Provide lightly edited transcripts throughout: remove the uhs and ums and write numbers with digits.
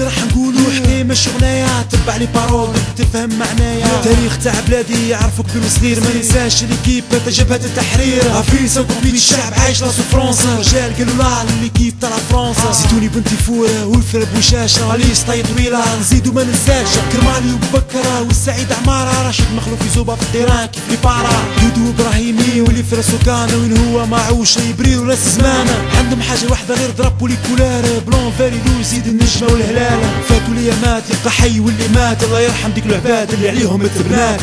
اللي راح نقولو حكاية ماشي غنايا، تبع لي بارول تفهم معنايا. تاريخ تاع بلادي يعرفو كبير وصغير، ما ننساش ليكيب تاع جبهة التحرير. عفيسة وكوبليت الشعب عايش راسو فرنسا، رجال قالوا لا ليكيب تاع فرنسا. زيتوني بنتي فورة والفرب وشاشة، ليس طي طويلة نزيدو ما ننساش كرمالي وبكرة والسعيد عمارة. راشد مخلوف يزوبة في الديران كيف لي بارا. دودو ابراهيمي واللي في راسو كان وين هو معوش يبرير ولا زمانة. عندهم حاجة واحدة غير ضربوا لي كولار بلون فاريدو زيد النجمة والهلالة. فاتوا لي مات يبقى حي واللي مات الله يرحم ديك العباد اللي عليهم التبنات.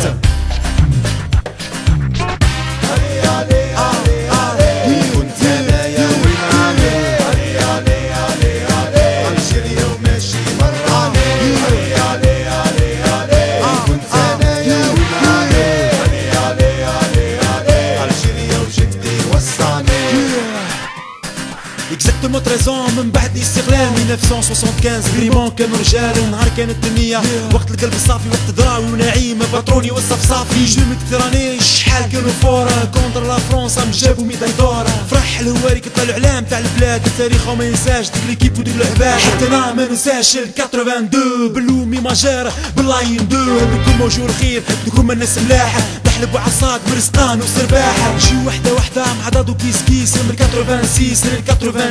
اكزاكتومون 13 من بعد الاستقلال 1975 فريمون كانوا رجال. نهار كانت النية وقت القلب الصافي، وقت دراوي ونعيم باتروني والصف صافي. جو ميديتراني شحال كانوا فورا كونتر لا فرنسا جابوا ميداي دور. فرح الهواري كطلعوا علام تاع البلاد، التاريخ وما ينساش ديك ليكيب وديك العباد. حتى انا ما ننساش ال 82 باللومي ماجير باللاين دو. دوكم موجود خير دوكم الناس ملاحة، نحلب وعصاد مرسقان وسرباحة. نجيو وحدة وحدة مع ضادو كيس كيس من 86 لل 90.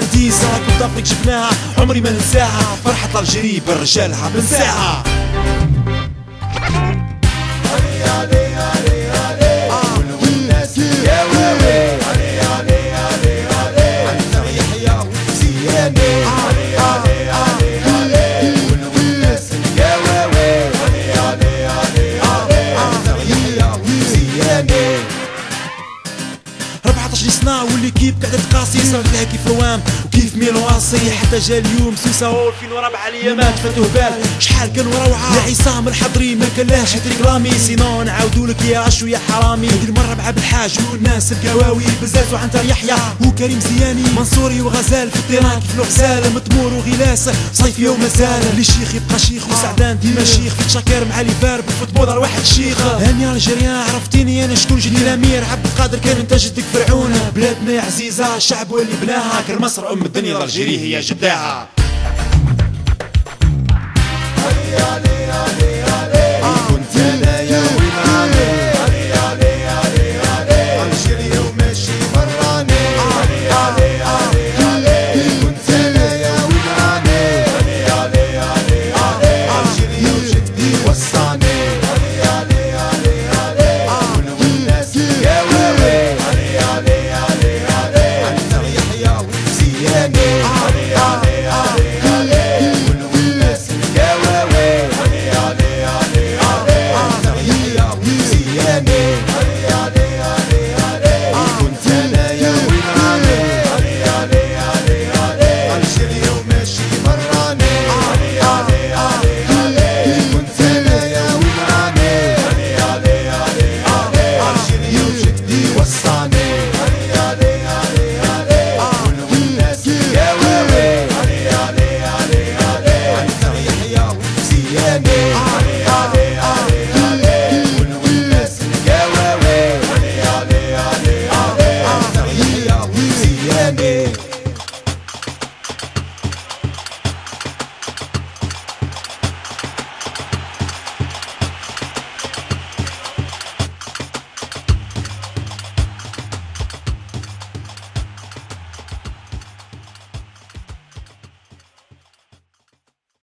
كنت افريق شفناها عمري ما ننساها، فرحة الجيري بالرجالها بنساها. سنة والليكيب قاعدة تقاسي، صارت لها كيف روام وكيف ميلو واصي. حتى جا اليوم سوسة هو 2004 الايامات فاتوه بال شحال كانوا روعة. يا عصام الحضري ما كلاش تريكلامي، سينو نعاودولك يا عشو يا حرامي. هذه المرة مع بالحاج والناس القواوي بزاز وعنتر يحيى وكريم زياني منصوري وغزال في التيران كيف الغزال. مطمور وغلاس صيفي ومازال، اللي شيخ يبقى شيخ وسعدان ديما شيخ. في شاكر مع لي فار بالفوتبول واحد شيخ. هاني الجيريان عرفتيني انا شكون جدي الامير عبد القادر كان انت جدك فرعون. بلادنا يا عزيزة الشعب واللي بناها، كر مصر ام الدنيا الجيري هي جداها. Yeah.